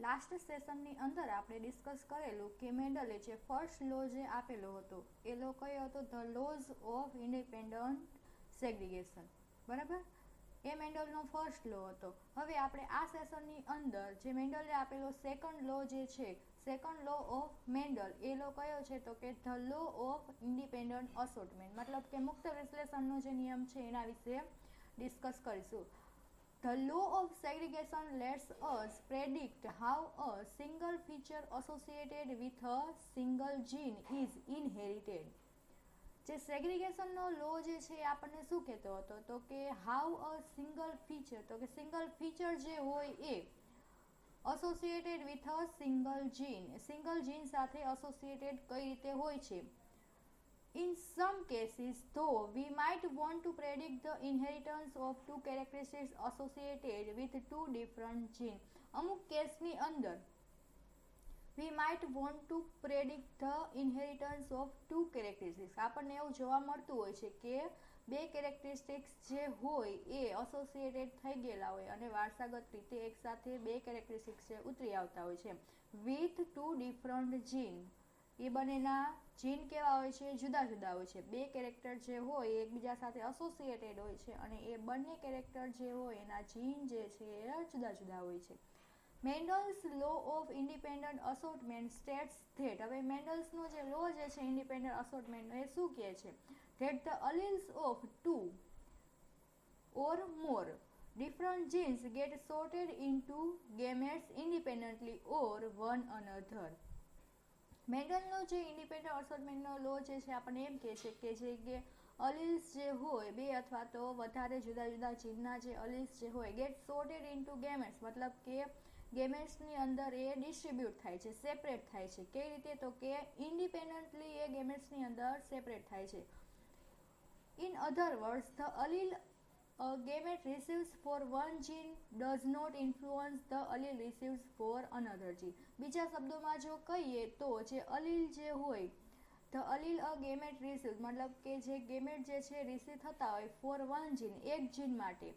Last સેશનની અંદર આપણે discuss કરેલું કે મેન્ડલે જે ફર્સ્ટ લો જે આપેલો હતો એ લો કયો હતો, the lose of independent segregation, બરાબર. એ મેન્ડલનો ફર્સ્ટ લો હતો. હવે આપણે આ સેશનની અંદર જે મેન્ડલે આપેલો સેકન્ડ લો જે છે, સેકન્ડ લો ઓફ મેન્ડલ, એ લો કયો છે તો કે the law of independent assortment, મતલબ કે મુક્ત વિશ્લેષણનો જે નિયમ છે એના વિશે ડિસ્કસ કરીશું. The law of segregation lets us predict how a single feature associated with a single gene is inherited. જે સેગ્રીગેશનનો લો જે છે એ આપણને શું કહેતો હતો તો કે હાઉ અ સિંગલ ફીચર, તો કે સિંગલ ફીચર જે હોય એ એસોસિએટેડ વિથ અ સિંગલ જીન સાથે એસોસિએટેડ કઈ રીતે હોય છે. In some cases, though, we might want to predict the inheritance of two characteristics associated with two different genes. અમુક કેસની અંદર we might want to predict the inheritance of two characteristics. આપણને એવું જોવા મળતું હોય છે કે બે કેરેક્ટરિસ્ટિક્સ જે હોય એ એસોસિએટેડ થઈ ગયેલા હોય અને વારસાગત રીતે એકસાથે બે કેરેક્ટરિસ્ટિક્સ જે ઉતરી આવતા હોય છે with two different genes. એ બંનેના જીન કેવા હોય છે, જુદા જુદા હોય છે. બે કેરેક્ટર જે હોય એ એકબીજા સાથે એસોસિએટેડ હોય છે અને એ બંને કેરેક્ટર જે હોય એના જીન જે છે એ જુદા જુદા હોય છે. Mendel's law of independent assortment states that, હવે મેન્ડલ્સનો જે લો જે છે ઇન્ડિપેન્ડન્ટ અસોર્ટમેન્ટનો એ શું કહે છે, that the alleles of two or more different genes get sorted into gametes independently or one another. મેન્ડલનો જે ઇન્ડિપેન્ડન્ટ અસોર્ટમેન્ટનો લો જે છે આપણને એમ કહે છે કે જે અલીલ્સ જે હોય બે અથવા તો વધારે જુદા જુદા જીનના જે અલીલ્સ જે હોય ગેટ સોર્ટેડ ઇન્ટુ ગેમેટ્સ, મતલબ કે ગેમેટ્સની અંદર એ ડિસ્ટ્રીબ્યુટ થાય છે, સેપરેટ થાય છે. કઈ રીતે તો કે ઇન્ડિપેન્ડન્ટલી એ ગેમેટ્સની અંદર સેપરેટ થાય છે. In other words, the allele a gamete receives for one gene does not influence the allele receives for another gene. બીજા શબ્દોમાં જો કહીએ તો જે અલીલ જે હોય, the allele a gamete receives, મતલબ કે જે ગેમેટ જે છે રિસીવ થતા હોય for one gene, એક જીન માટે,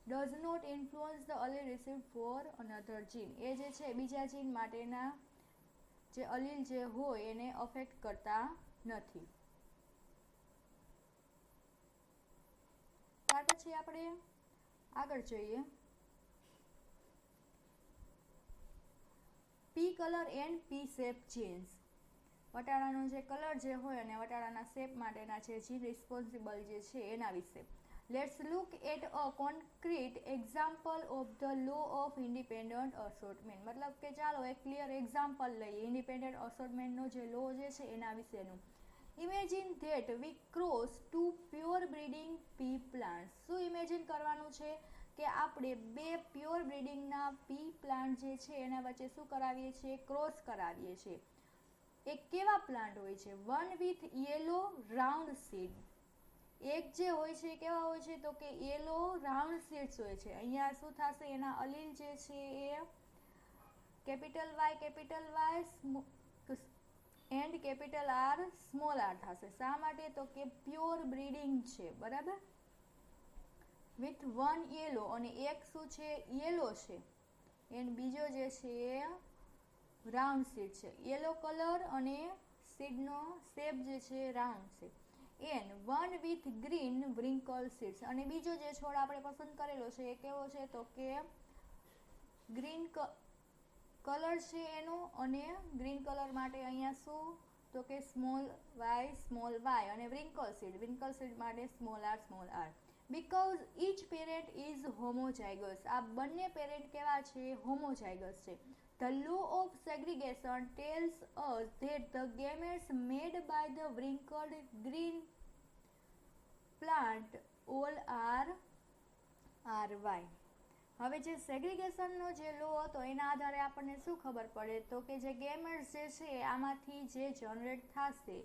does not influence the allele received for another gene, એ જે છે બીજા જીન માટેના જે અલીલ જે હોય એને અફેક્ટ કરતા નથી. ત્યાર પછી આપણે આગળ જોઈએ pea colour and pea shape genes. વટાણાનો જે કલર જે હોય અને વટાણાના શેપ માટેના જે જીન રિસ્પોન્સિબલ જે છે એના વિશે. Let's look at a concrete example of the law of independent assortment, મતલબ કે ચાલો એક ક્લિયર એક્ઝામ્પલ લઈએ ઇન્ડિપેન્ડન્ટ અસોર્ટમેન્ટનો જે લો જે છે એના વિશેનું. Imagine that we cross two pure breeding pea plants. શું ઇમેજિન કરવાનું છે કે આપણે બે પ્યોર બ્રીડિંગના પી પ્લાન્ટ જે છે એના વચ્ચે શું કરાવીએ છીએ, ક્રોસ કરાવીએ છીએ. એ કેવા પ્લાન્ટ હોય છે, one with yellow round seed. એક જે હોય છે કેવા હોય છે તો કે યેલો રાઉન્ડ સીડ્સ હોય છે. અહીંયા શું થશે, એના અલીલ જે છે એ capital Y and capital R small r થશે. શા માટે તો કે પ્યોર બ્રીડિંગ છે, બરાબર. વિથ વન યેલો, અને એક શું છે યેલો છે એન્ડ બીજો જે છે એ રાઉન્ડ સીડ છે. યેલો કલર અને સીડનો શેપ જે છે રાઉન્ડ છે. And one with green wrinkle seeds, અને બીજો જે છોડ આપણે પસંદ કરેલો છે એ કેવો છે તો કે ગ્રીન કલર છે એનો, અને ગ્રીન કલર માટે અહીંયા શું તો કે સ્મોલ વાય અને વ્રિંકલ સીડ માટે small r. Because each parent is homozygous, આ બંને પેરેન્ટ કેવા છે, હોમોઝાઇગસ છે. The law of segregation tells us that the gametes made by the wrinkled green plant all are RY. હવે જે સેગ્રીગેશનનો જે લો હતો એના આધારે આપણને શું ખબર પડે તો કે જે ગેમેટ્સ જે છે આમાંથી જે જનરેટ થશે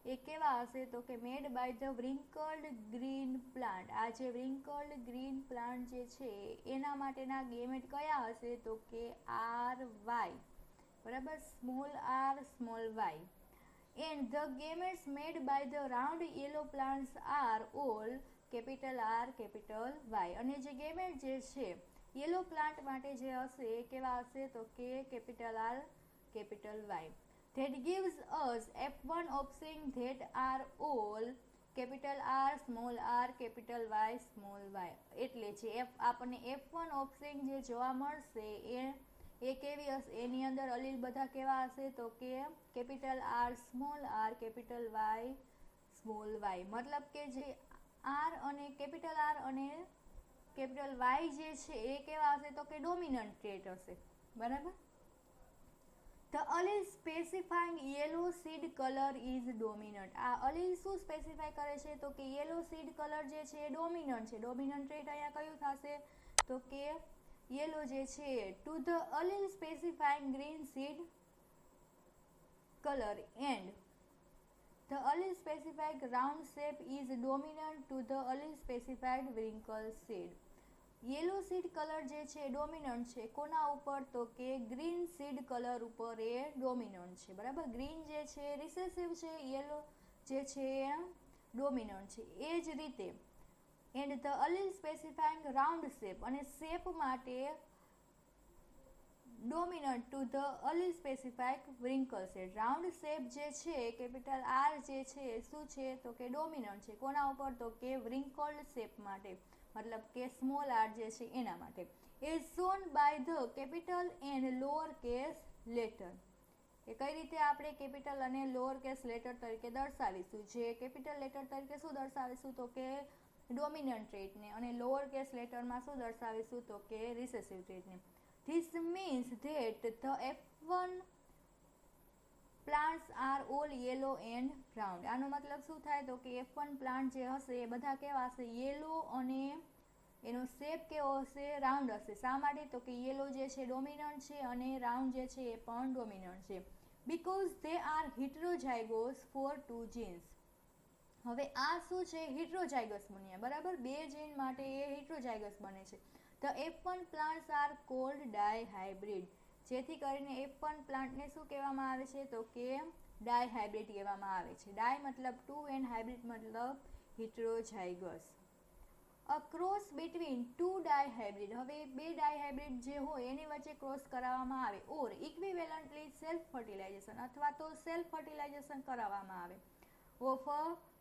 એ કેવા હશે તો કે made by the wrinkled green plant. આ જે વ્રિંકલ્ડ ગ્રીન પ્લાન્ટ જે છે એના માટેના ગેમેટ કયા હશે તો કે આર વાય, બરાબર, small Y. And the gametes made by the round yellow plants are all capital R capital Y. અને જે ગેમેટ જે છે યેલો પ્લાન્ટ માટે જે હશે એ કેવા હશે તો કે capital R capital Y. That gives us F1 offspring that are all capital R small R capital Y small y. એટલે જે આપણને F1 ઓપ્સિંગ જે જોવા મળશે એ કેવી હશે, એની અંદર અલીલ બધા કેવા હશે તો કે capital R small R capital Y small Y. મતલબ કે જે આર અને કેપિટલ વાય જે છે એ કેવા હશે તો કે ડોમિનન્ટ ટ્રેટ હશે. બરાબર. The allele specifying yellow seed colour is dominant. આ અલીલ શું સ્પેસિફાય કરે છે તો કે યેલો સીડ કલર જે છે એ ડોમિનન્ટ છે. ડોમિનન્ટ ટ્રેટ અહીંયા કયું થશે તો કે યેલો જે છે. To the allele specifying green seed colour and the allele specified round shape is dominant to the allele specified wrinkle shade. Yellow seed colour જે છે ડોમિનન્ટ છે કોના ઉપર તો કે ગ્રીન સીડ કલર ઉપર એ ડોમિનન્ટ છે. બરાબર. ગ્રીન જે છે રિસેસિવ છે, યેલો જે છે ડોમિનન્ટ છે. એ જ રીતે and the allele specifying round shape, અને શેપ માટે dominant to the allele specified wrinkle seed. Round shape જે છે કેપિટલ આર જે છે શું છે તો કે ડોમિનન્ટ છે કોના ઉપર તો કે વ્રિંકલ્ડ શેપ માટે, મતલબ કે સ્મોલ આર જે છે એના માટે. Is shown by the capital and lower case letter. એ કઈ રીતે આપણે કેપિટલ અને લોઅર કેસ લેટર તરીકે દર્શાવીશું. જે કેપિટલ લેટર તરીકે શું દર્શાવીશું તો કે ડોમિનન્ટ ટ્રેટને, અને લોઅર કેસ લેટરમાં શું દર્શાવીશું તો કે recessive ટ્રેટને. This means that the F1 plants are all yellow and round. આનો મતલબ શું થાય તો કે F1 પ્લાન્ટ જે હશે એ બધા કેવા હશે યેલો, અને એનો શેપ કેવો હશે રાઉન્ડ હશે. શા માટે તો કે યેલો જે છે ડોમિનન્ટ છે અને રાઉન્ડ જે છે એ પણ ડોમિનન્ટ છે. Because they are heterozygous for two genes. હવે આ શું છે હિટ્રોઝાઇગસ બન્યા. બરાબર. બે જીન માટે એ હિટ્રોઝાઇગસ બને છે. The F1 plants are called dihybrid. જેથી કરીને F1 પ્લાન્ટને શું કહેવામાં આવે છે તો કે ડાયહાઇબ્રિડ કહેવામાં આવે છે. ડાય મતલબ ટુ એન્ડ હાઇબ્રિડ મતલબ હિટ્રોઝાઇગસ. અ ક્રોસ બિટવીન ટુ ડાયહાઇબ્રિડ. હવે બે ડાયહાઇબ્રિડ જે હોય એની વચ્ચે ક્રોસ કરાવવામાં આવે, ઓર ઇક્વિવેલન્ટલી સેલ્ફ ફર્ટિલાઇઝેશન અથવા તો સેલ્ફ ફર્ટિલાઇઝેશન કરાવવામાં આવે of a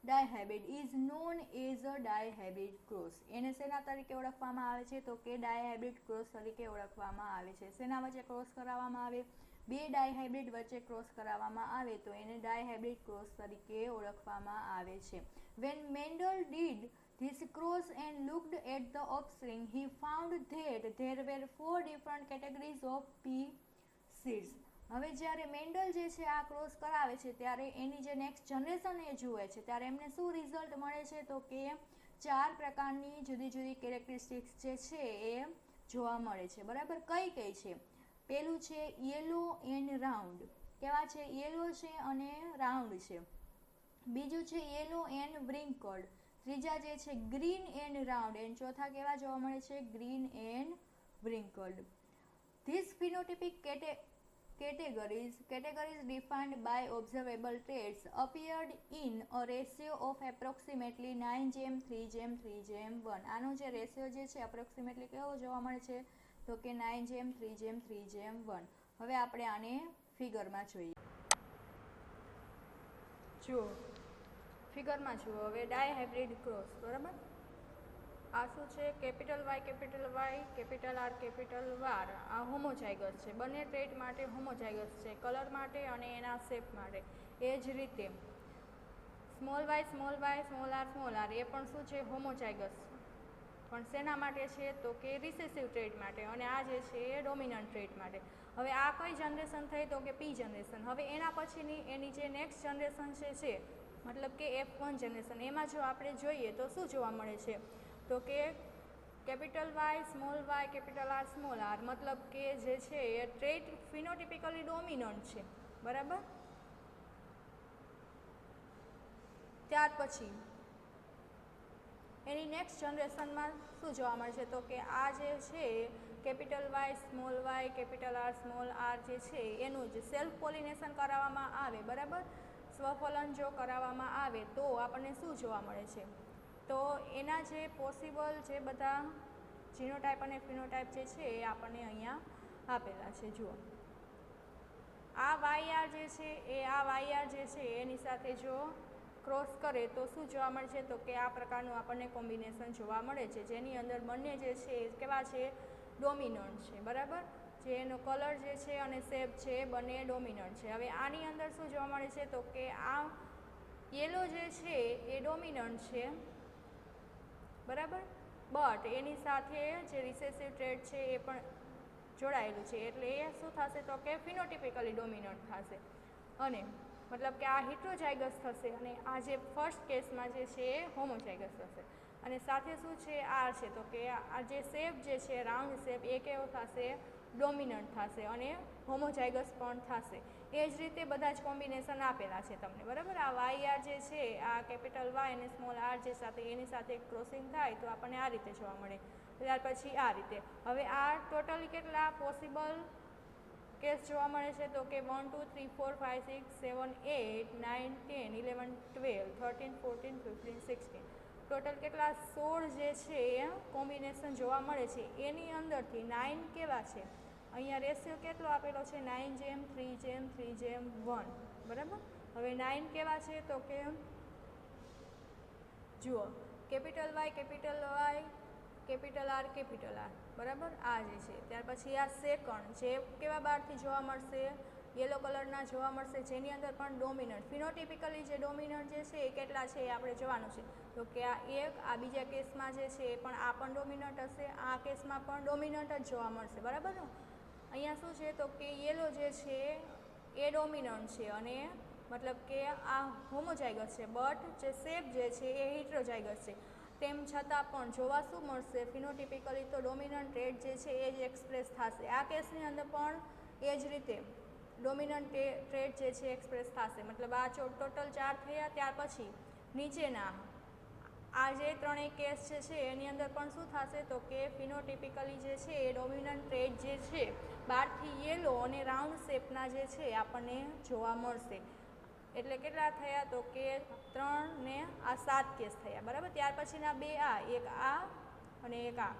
dihybrid is known as a dihybrid cross. એને શેના તરીકે ઓળખવામાં આવે છે તો કે ડાયહાઇબ્રિડ ક્રોસ તરીકે ઓળખવામાં આવે છે. શેના વચ્ચે ક્રોસ કરાવવામાં આવે, બે ડાયહાઇબ્રિડ વચ્ચે ક્રોસ કરાવવામાં આવે તો એને ડાયહાઇબ્રિડ ક્રોસ તરીકે ઓળખવામાં આવે છે. When Mendel did this cross and looked at the offspring, he found that there were 4 different categories of pea seeds. હવે જ્યારે મેન્ડલ જે છે આ ક્રોસ કરાવે છે ત્યારે એની જે નેક્સ્ટ જનરેશન એ જુએ છે ત્યારે એમને શું રિઝલ્ટ મળે છે તો કે 4 પ્રકારની જુદી જુદી કેરેક્ટરિસ્ટિક્સ જે છે એ જોવા મળે છે. બરાબર. કઈ કઈ છે? પેલું છે યેલો એન્ડ રાઉન્ડ. કેવા છે? યેલો છે અને રાઉન્ડ છે. બીજું છે યેલો એન્ડ વ્રિંકલ્ડ. ત્રીજા જે છે ગ્રીન એન્ડ રાઉન્ડ. એન્ડ ચોથા કેવા જોવા મળે છે? Green and wrinkled. These phenotypic categories defined by observable traits appeared in a ratio of approximately 9:3:3:1. આનો જે રેશિયો જે છે એપ્રોક્સિમેટલી કેવો જોવા મળે છે તો કે 9:3:3:1. હવે આપણે આને ફિગરમાં જોઈએ. જુઓ ફિગરમાં જુઓ. હવે ડાયહાઇબ્રિડ ક્રોસ. બરાબર. આ શું છે? Capital Y capital R capital Y. આ હોમોઝાઇગસ છે. બંને ટ્રેટ માટે હોમોઝાઇગસ છે, કલર માટે અને એના શેપ માટે. એ જ રીતે સ્મોલ વાય સ્મોલ આર એ પણ શું છે? હોમોઝાઇગસ. પણ શેના માટે છે તો કે રિસેસિવ ટ્રેટ માટે, અને આ જે છે એ ડોમિનન્ટ ટ્રેટ માટે. હવે આ કઈ જનરેશન થઈ તો કે પી જનરેશન. હવે એના પછીની એની જે નેક્સ્ટ જનરેશન છે મતલબ કે F1 જનરેશન, એમાં જો આપણે જોઈએ તો શું જોવા મળે છે તો કે capital Y capital R small R, મતલબ કે જે છે એ ટ્રેટ ફિનોટિપિકલી ડોમિનન્ટ છે. બરાબર. ત્યાર પછી એની નેક્સ્ટ જનરેશનમાં શું જોવા મળે છે તો કે આ જે છે capital Y capital R small R જે છે એનું જ સેલ્ફ પોલિનેશન કરાવવામાં આવે. બરાબર. સ્વફલન જો કરાવવામાં આવે તો આપણને શું જોવા મળે છે તો એના જે પોસિબલ જે બધા જીનોટાઈપ અને ફિનોટાઈપ જે છે એ આપણને અહીંયા આપેલા છે. જુઓ આ વાયઆર જે છે એ વાયઆર જે છે એની સાથે જો ક્રોસ કરે તો શું જોવા મળે છે, તો કે આ પ્રકારનું આપણને કોમ્બિનેશન જોવા મળે છે, જેની અંદર બંને જે છે એ કેવા છે, ડોમિનન્ટ છે. બરાબર, જે એનો કલર જે છે અને શેપ છે એ બંને ડોમિનન્ટ છે. હવે આની અંદર શું જોવા મળે છે, તો કે આ યેલો જે છે એ ડોમિનન્ટ છે. બરાબર, બટ એની સાથે જે રિસેસિવ ટ્રેટ છે એ પણ જોડાયેલું છે, એટલે એ શું થશે, તો કે ફિનોટિપિકલી ડોમિનન્ટ થશે, અને મતલબ કે આ હિટ્રોઝાઇગસ થશે, અને આ જે ફર્સ્ટ કેસમાં જે છે એ હોમોઝાઇગસ થશે. અને સાથે શું છે, આ છે, તો કે આ જે શેપ જે છે રાઉન્ડ શેપ એ કેવો થશે, ડોમિનન્ટ થશે અને હોમોઝાઇગસ પણ થશે. એ જ રીતે બધા જ કોમ્બિનેશન આપેલા છે તમને. બરાબર, આ વાય આર જે છે આ કેપિટલ વાય અને સ્મોલ આર જે સાથે એની સાથે ક્રોસિંગ થાય તો આપણને આ રીતે જોવા મળે. ત્યાર પછી આ રીતે. હવે આ ટોટલી કેટલા પોસિબલ કેસ જોવા મળે છે, તો કે 1 2 3 4 5 6 7 8 9 10 11 12 13 14 15 16 ટોટલ કેટલા 16 જે છે એ કોમ્બિનેશન જોવા મળે છે. એની અંદરથી 9 કેવા છે, અહીંયા રેશિયો કેટલો આપેલો છે, 9:3:3:1. બરાબર, હવે 9 કેવા છે, તો કે જુઓ કેપિટલ વાય કેપિટલ આર. બરાબર, આ જે છે. ત્યાર પછી આ સેકન્ડ જે કેવા બારથી જોવા મળશે, યેલો કલરના જોવા મળશે, જેની અંદર પણ ડોમિનન્ટ ફિનોટિપિકલી જે ડોમિનન્ટ જે છે એ કેટલા છે એ આપણે જોવાનું છે. તો કે આ એક, આ બીજા કેસમાં જે છે એ પણ આ પણ ડોમિનન્ટ હશે, આ કેસમાં પણ ડોમિનન્ટ જ જોવા મળશે. બરાબર, અહીંયા શું છે, તો કે યેલો જે છે એ ડોમિનન્ટ છે અને મતલબ કે આ હોમોઝાઇગસ છે, બટ જે શેપ જે છે એ હિટ્રોઝાઇગસ છે. તેમ છતાં પણ જોવા શું મળશે, ફિનોટિપિકલી તો ડોમિનન્ટ ટ્રેટ જે છે એ જ એક્સપ્રેસ થશે. આ કેસની અંદર પણ એ જ રીતે ડોમિનન્ટ ટ્રેટ જે છે એક્સપ્રેસ થશે. મતલબ આ ટોટલ 4 થયા. ત્યાર પછી નીચેના આ જે ત્રણેય કેસ જે છે એની અંદર પણ શું થશે, તો કે ફિનોટિપિકલી જે છે એ ડોમિનન્ટ ટ્રેટ જે છે બહારથી યેલો અને રાઉન્ડ શેપના જે છે આપણને જોવા મળશે. એટલે કેટલા થયા, તો કે 3 ને આ 7 કેસ થયા. બરાબર, ત્યાર પછીના બે એક આ અને એક આ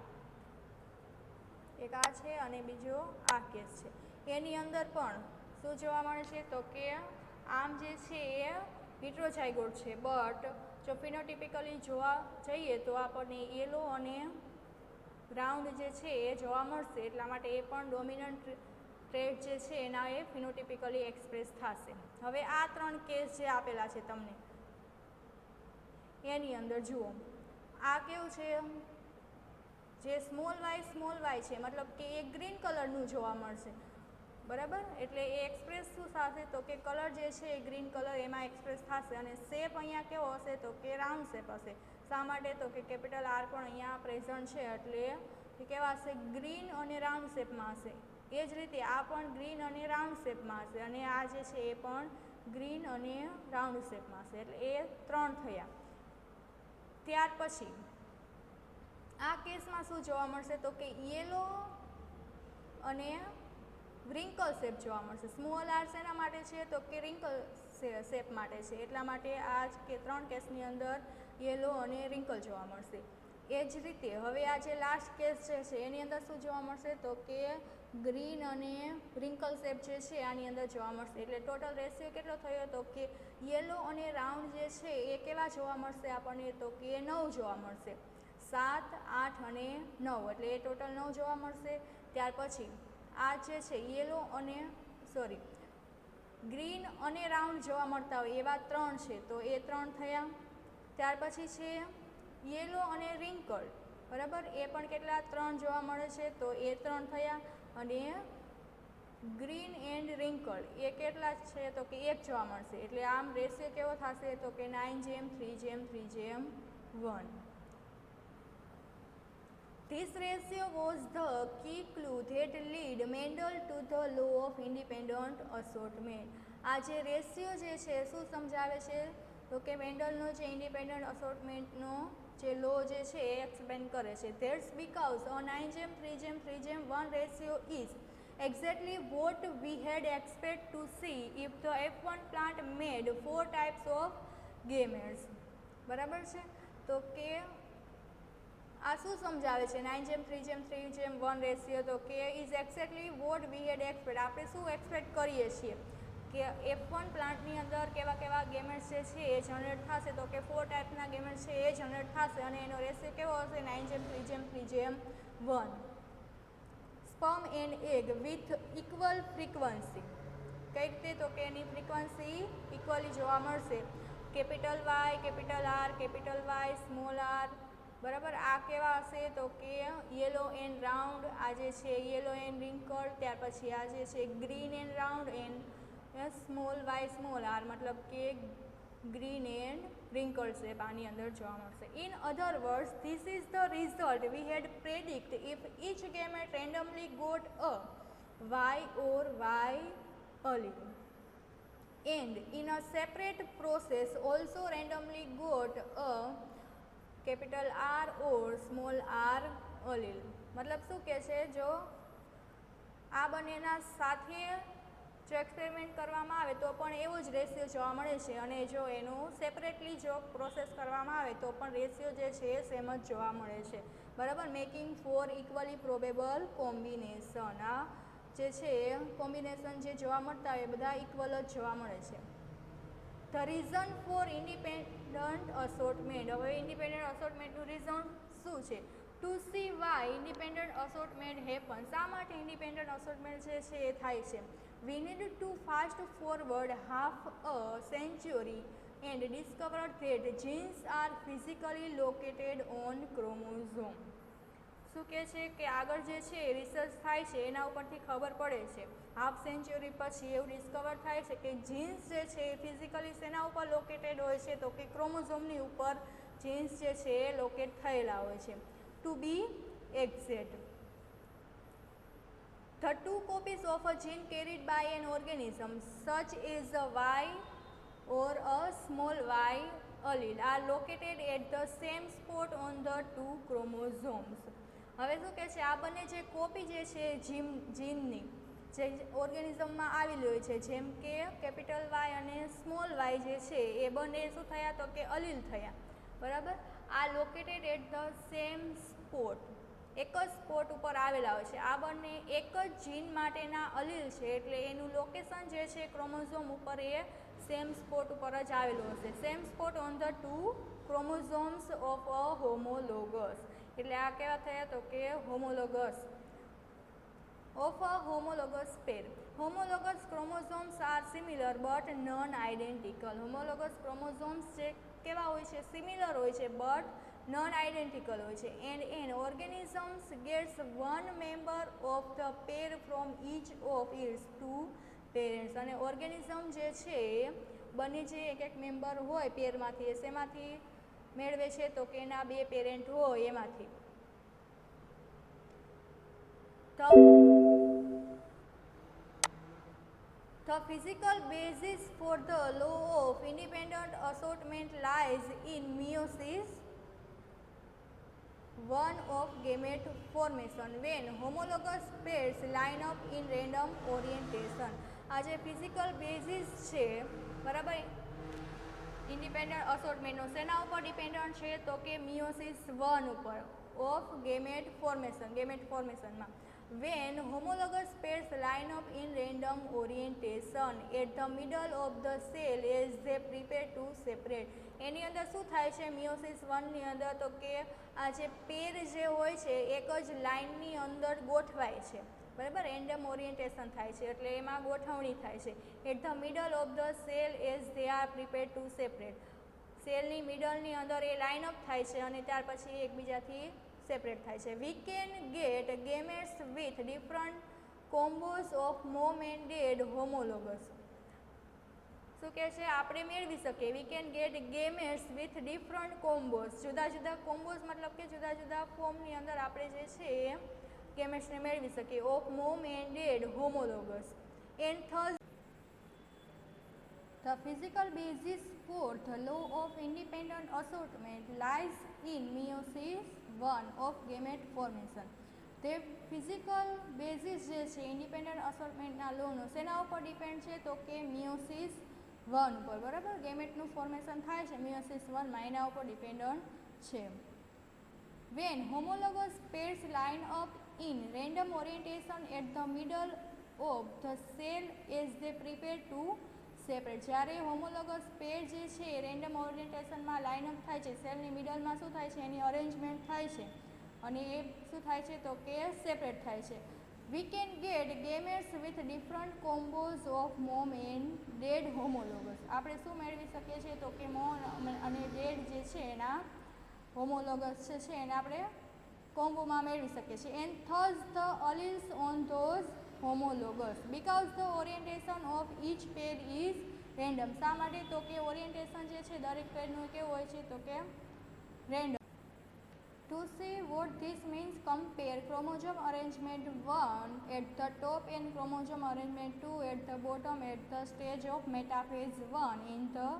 છે અને બીજો આ કેસ છે. એની અંદર પણ શું જોવા મળે છે, તો કે આમ જે છે એ હિટ્રોઝાઇગોટ છે, બટ જો ફિનોટિપિકલી જોવા જઈએ તો આપણને યેલો અને રાઉન્ડ જે છે એ જોવા મળશે. એટલા માટે એ પણ ડોમિનન્ટ ટ્રેટ જે છે એના એ ફિનોટિપિકલી એક્સપ્રેસ થશે. હવે આ 3 કેસ જે આપેલા છે તમને એની અંદર જુઓ આ કેવું છે, જે સ્મોલ વાય છે મતલબ કે એ ગ્રીન કલરનું જોવા મળશે. બરાબર, એટલે એ એક્સપ્રેસ શું થશે, તો કે કલર જે છે એ ગ્રીન કલર એમાં એક્સપ્રેસ થશે, અને શેપ અહીંયા કેવો હશે, તો કે રાઉન્ડ શેપ હશે. શા માટે, તો કે કેપિટલ આર પણ અહીંયા પ્રેઝન્ટ છે, એટલે એ કેવા હશે, ગ્રીન અને રાઉન્ડ શેપમાં હશે. એ જ રીતે આ પણ ગ્રીન અને રાઉન્ડ શેપમાં હશે, અને આ જે છે એ પણ ગ્રીન અને રાઉન્ડ શેપમાં હશે. એટલે એ 3 થયા. ત્યાર પછી આ કેસમાં શું જોવા મળશે, તો કે યેલો અને રિંકલ શેપ જોવા મળશે. સ્મોલ આર શેના માટે છે, તો કે રિંકલ શેપ માટે છે. એટલા માટે આ કે 3 કેસની અંદર યેલો અને રિંકલ જોવા મળશે. એ જ રીતે હવે આ જે લાસ્ટ કેસ જે છે એની અંદર શું જોવા મળશે, તો કે ગ્રીન અને રિંકલ શેપ જે છે આની અંદર જોવા મળશે. એટલે ટોટલ રેશિયો કેટલો થયો, તો કે યેલો અને રાઉન્ડ જે છે એ કેવા જોવા મળશે આપણને, તો કે 9 જોવા મળશે. 7 8 અને 9 એટલે એ ટોટલ 9 જોવા મળશે. ત્યાર પછી આ જે છે યેલો અને ગ્રીન અને રાઉન્ડ જોવા મળતા હોય એવા 3 છે, તો એ 3 થયા. ત્યાર પછી છે યેલો અને રિંકલ. બરાબર, એ પણ કેટલા 3 જોવા મળે છે, તો એ 3 થયા. અને ગ્રીન એન્ડ રિંકલ એ કેટલા છે, તો કે 1 જોવા મળશે. એટલે આમ રેશિયો કેવો થશે, તો કે 9:3:3:1. This ratio was the key clue that led Mendel to the law of independent assortment. આ જે રેશિયો જે છે શું સમજાવે છે, તો કે મેન્ડલનો જે ઇન્ડિપેન્ડન્ટ અસોર્ટમેન્ટનો જે લો જે છે એ એક્સપ્લેન કરે છે. That's because a 9:3:3:1 ratio is exactly what we had expected to see if the F1 plant made 4 types of gametes. બરાબર છે, તો કે આ શું સમજાવે છે 9:3:3:1 રેશિયો? તો કે is exactly what we had expect. આપણે શું એક્સપેક્ટ કરીએ છીએ કે F1 પ્લાન્ટની અંદર કેવા કેવા ગેમેટ્સ જે છે એ જનરેટ થશે? તો કે 4 ટાઈપના ગેમેટ્સ છે એ જનરેટ થશે અને એનો રેશિયો કેવો હશે? 9:3:3:1. Sperm and egg with equal frequency. કઈ રીતે? તો કે એની ફ્રીક્વન્સી ઇક્વલી જોવા મળશે. Capital Y, capital R, capital Y, small R. બરાબર. આ કેવા હશે? તો કે યેલો એન્ડ રાઉન્ડ, આ જે છે યેલો એન્ડ રિંકલ, ત્યાર પછી આ જે છે green and round and small Y small R, મતલબ કે ગ્રીન એન્ડ રિંકલ શેપ આની અંદર જોવા મળશે. In other words, this is the result we had predict if each gamete randomly got a Y or Y allele and in a separate process also randomly got a capital R or small r allele. મતલબ શું કહે છે? જો આ બંનેના સાથે જો experiment કરવામાં આવે તો પણ એવો જ રેશિયો જોવા મળે છે અને જો એનું સેપરેટલી જો પ્રોસેસ કરવામાં આવે તો પણ રેશિયો જે છે એ સેમ જ જોવા મળે છે. બરાબર. Making for equally probable combination. આ જે છે કોમ્બિનેશન જે જોવા મળતા હોય એ બધા ઇક્વલ જ જોવા મળે છે. The reason for independent assortment. હવે ઇન્ડિપેન્ડન્ટ અસોર્ટમેન્ટનું રીઝન શું છે? To see why independent assortment happen. શા માટે ઇન્ડિપેન્ડન્ટ અસોર્ટમેન્ટ જે છે એ થાય છે? We need to fast forward half a century and discovered that genes are physically located on chromosome. શું કહે છે કે આગળ જે છે રિસર્ચ થાય છે એના ઉપરથી ખબર પડે છે હાફ સેન્ચુરી પછી એવું ડિસ્કવર થાય છે કે જીન્સ જે છે એ ફિઝિકલી શેના ઉપર લોકેટેડ હોય છે? તો કે ક્રોમોઝોમની ઉપર જીન્સ જે છે એ લોકેટ થયેલા હોય છે. To be exact, the two copies of a gene carried by an organism such as a Y or a small y allele are located at the same spot on the two chromosomes. હવે શું કહે છે? આ બંને જે copy જે છે જીનની જે ઓર્ગેનિઝમમાં આવેલી હોય છે, જેમ કે કેપિટલ વાય અને સ્મોલ વાય જે છે એ બંને શું થયા? તો કે અલીલ થયા. બરાબર. આ located at the same spot, એક જ સ્પોટ ઉપર આવેલા હોય છે. આ બંને એક જ જીન માટેના અલીલ છે એટલે એનું લોકેશન જે છે ક્રોમોઝોમ ઉપર એ સેમ સ્પોટ ઉપર જ આવેલું હશે. Same spot on the two chromosomes of a homologous. એટલે આ કેવા થયા? તો કે homologous of a homologous pair. Homologous chromosomes are similar but non identical. Homologous chromosomes જે કેવા હોય છે? સિમિલર હોય છે બટ નોન આઇડેન્ટિકલ હોય છે. And an organisms gets one member of the pair from each of its two parents. અને organism જે છે બંને જે એક એક મેમ્બર હોય પેરમાંથી એ શેમાંથી મેળવે છે? તો કે એના બે પેરેન્ટ હોય એમાંથી. The physical basis for the law of independent assortment lies in meiosis one of gamete formation when homologous pairs line up in random orientation. આ જે ફિઝિકલ બેઝિસ છે બરાબર ઇન્ડિપેન્ડન્ટ અસોર્ટમેન્ટનો શેના ઉપર ડિપેન્ડન્ટ છે? તો કે મિયોસિસ 1 ઉપર ઓફ ગેમેટ ફોર્મેશનમાં when homologous pairs line up in random orientation at the middle of the cell as they prepare to separate. એની અંદર શું થાય છે મિયોસિસ 1ની અંદર? તો કે આ જે પેર જે હોય છે એક જ લાઇનની અંદર ગોઠવાય છે. બરાબર. રેન્ડમ ઓરિએન્ટેશન થાય છે એટલે એમાં ગોઠવણી થાય છે. At the middle of the cell as they are prepare to separate. સેલની મિડલની અંદર એ લાઇન અપ થાય છે અને ત્યાર પછી એકબીજાથી સેપરેટ થાય છે. We can get gametes with different combos of mom and dad homologous. શું કહે છે? આપણે મેળવી શકીએ we can get gametes with different combos. જુદા જુદા કોમ્બોઝ મતલબ કે જુદા જુદા ફોર્મની અંદર આપણે જે છે એ ગેમેટ્સને મેળવી શકીએ of mom and dad homologous. And thus the physical basis for the law of independent assortment lies in meiosis 1 of gamete formation. તે ફિઝિકલ બેઝિસ જે છે ઇન્ડિપેન્ડન્ટ અસોર્ટમેન્ટના લોનો શેના ઉપર ડિપેન્ડ છે? તો કે મિયોસિસ 1 ઉપર. બરાબર. ગેમેટનું ફોર્મેશન થાય છે મિયોસિસ 1માં એના ઉપર ડિપેન્ડન્ટ છે. When homologous pairs line up in random orientation at the middle of the cell as they prepare to separate. જ્યારે હોમોલોગસ પેર જે છે એ રેન્ડમ ઓરિએન્ટેશનમાં લાઇન અપ થાય છે, સેલની મિડલમાં શું થાય છે, એની અરેન્જમેન્ટ થાય છે અને એ શું થાય છે તો કે સેપરેટ થાય છે. We can get gametes with different combos of mom and dad homologous. આપણે શું મેળવી શકીએ છીએ તો કે મોમ અને ડેડ જે છે એના હોમોલોગસ છે એને આપણે કોમ્બોમાં મેળવી શકીએ છીએ. And thus the alleles on those homologous because the orientation of each pair is random. શા માટે તો કે ઓરિએન્ટેશન જે છે દરેક પેરનું કેવું હોય છે તો કે random. To see what this means, compare chromosome arrangement 1 at the top and chromosome arrangement 2 at the bottom at the stage of metaphase 1 in the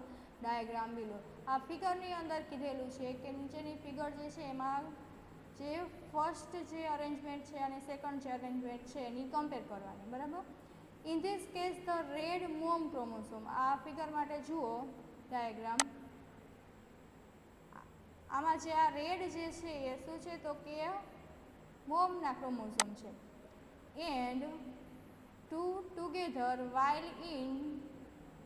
diagram below. આ ફિગરની અંદર કીધેલું છે કે નીચેની ફિગર જે છે એમાં જે ફર્સ્ટ જે અરેન્જમેન્ટ છે અને સેકન્ડ જે અરેન્જમેન્ટ છે એની કમ્પેર કરવાની, બરાબર. In this case the red mom chromosome, આ ફિગર માટે જુઓ ડાયાગ્રામ. આમાં જે આ રેડ જે છે એ શું છે તો કે મોમના ક્રોમોસોમ છે. And two together while in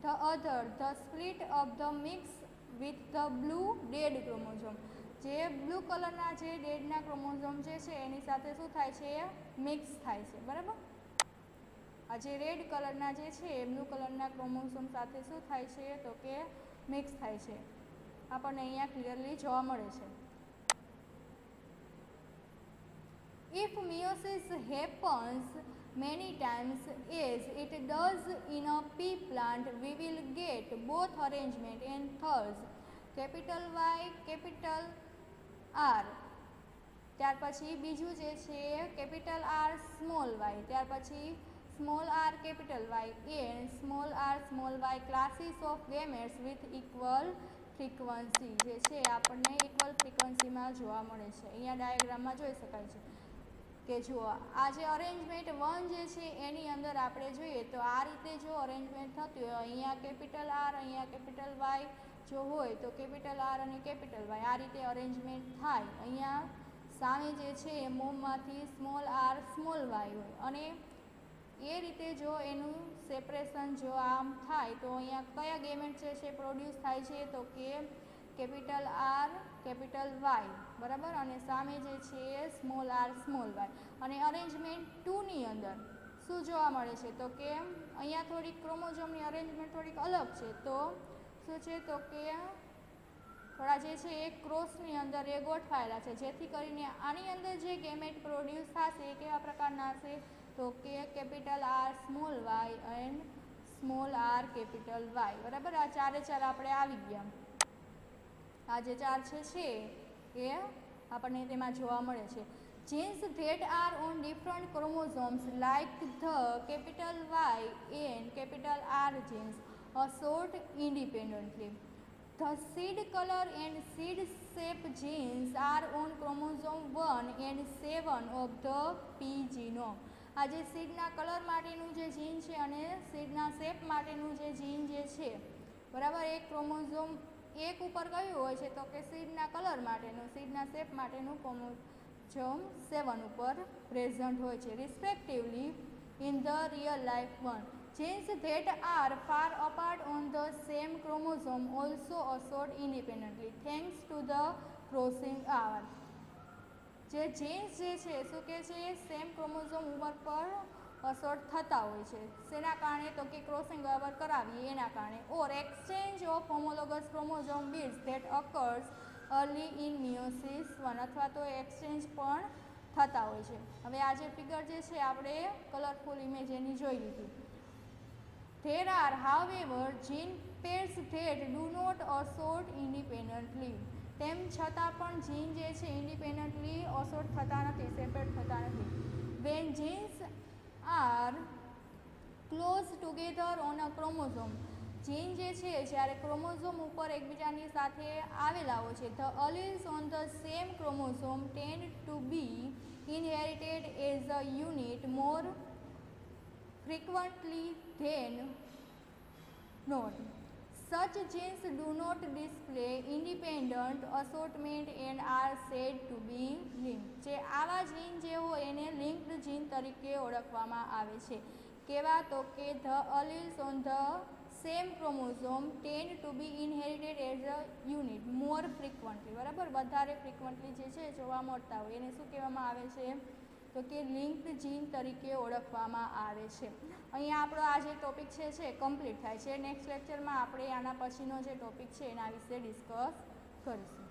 the other the split of the mix with the blue dad chromosome. જે બ્લુ કલરના જે ડેડના ક્રોમોસોમ જે છે એની સાથે શું થાય છે મિક્સ થાય છે, બરાબર. આ જે રેડ કલરના જે છે એ બ્લુ કલરના ક્રોમોસોમ સાથે શું થાય છે તો કે મિક્સ થાય છે. આપણને અહીંયા ક્લિયરલી જોવા મળે છે. If meiosis happens many times as it does in a pea plant, we will get both arrangement and thus capital Y, capital R. ત્યાર પછી બીજું જે છે કેપિટલ આર સ્મોલ વાય, ત્યાર પછી small R capital Y and small R small Y classes of gametes with equal frequency જે છે આપણને ઇક્વલ ફ્રીક્વન્સીમાં જોવા મળે છે. અહીંયા ડાયાગ્રામમાં જોઈ શકાય છે કે જુઓ આ જે અરેન્જમેન્ટ 1 જે છે એની અંદર આપણે જોઈએ તો આ રીતે જો અરેન્જમેન્ટ થતું હોય, અહીંયા કેપિટલ આર અહીંયા કેપિટલ વાય જો હોય તો કેપિટલ આર અને કેપિટલ વાય આ રીતે અરેન્જમેન્ટ થાય. અહીંયા સામે જે છે એ મોમમાંથી સ્મોલ આર સ્મોલ વાય હોય અને એ રીતે જો એનું સેપરેશન જો આમ થાય તો અહીંયા કયા ગેમેટ જે છે પ્રોડ્યુસ થાય છે તો કે કેપિટલ આર કેપિટલ વાય, બરાબર. અને સામે જે છે એ સ્મોલ આર સ્મોલ વાય. અને અરેન્જમેન્ટ 2ની અંદર શું જોવા મળે છે તો કે અહીંયા થોડીક ક્રોમોઝોમની અરેન્જમેન્ટ થોડીક અલગ છે. તો શું છે તો કે થોડા જે છે એ ક્રોસની અંદર એ ગોઠવાયેલા છે જેથી કરીને આની અંદર જે ગેમેટ પ્રોડ્યુસ થશે એ કેવા પ્રકારના હશે તો કે capital R small Y and small R capital Y, બરાબર. આ ચારે ચાર આપણે આવી ગયા. આ જે ચાર છે એ આપણને તેમાં જોવા મળે છે. genes that are on different chromosomes like the capital Y and capital R genes assort independently. The seed color and seed shape genes are on chromosome 1 and 7 of the P genome. આ જે સીડના colour માટેનું જે જીન છે અને સીડના shape માટેનું જે જીન જે છે, બરાબર, એ ક્રોમોઝોમ 1 ઉપર કયું હોય છે તો કે સીડના કલર માટેનું, સીડના શેપ માટેનું ક્રોમોઝોમ 7 ઉપર પ્રેઝન્ટ હોય છે respectively in the real life 1. Genes that are far apart on the same chromosome also assort independently thanks to the crossing over. જે જીન્સ જે છે શું કહે છે સેમ ક્રોમોઝોમ ઉપર પર અસોર્ટ થતા હોય છે. શેના કારણે તો કે ક્રોસિંગ ઓવર કરાવીએ એના કારણે. Or exchange of homologous chromosome bits that occurs early in meiosis 1 અથવા તો એક્સચેન્જ પણ થતા હોય છે. હવે આ જે ફિગર જે છે આપણે કલરફુલ ઇમેજ એની જોઈ લીધી. There are however gene pairs that do not assort independently. તેમ છતાં પણ જીન જે છે ઇન્ડિપેન્ડન્ટલી અસોર્ટ થતા નથી, સેપરેટ થતા નથી. When genes are close together on a chromosome, જીન જે છે જ્યારે ક્રોમોઝોમ ઉપર એકબીજાની સાથે આવેલા હોય છે, the alleles on the same chromosome tend to be inherited as a unit more frequently than not. Such genes do not display independent assortment and are said to be linked. જે આવા જીન જે હોય એને લિંક્ડ જીન તરીકે ઓળખવામાં આવે છે. કેવા તો કે the alleles on the same chromosome tend to be inherited as a unit more frequently. બરાબર, વધારે ફ્રીક્વન્ટલી જે છે જોવા મળતા હોય એને શું કહેવામાં આવે છે તો કે લિંક્ડ જીન તરીકે ઓળખવામાં આવે છે. અહીંયા આપણો આ જે ટોપિક છે કમ્પ્લીટ થાય છે. નેક્સ્ટ લેક્ચરમાં આપણે આના પછીનો જે ટોપિક છે એના વિશે ડિસ્કસ કરીશું.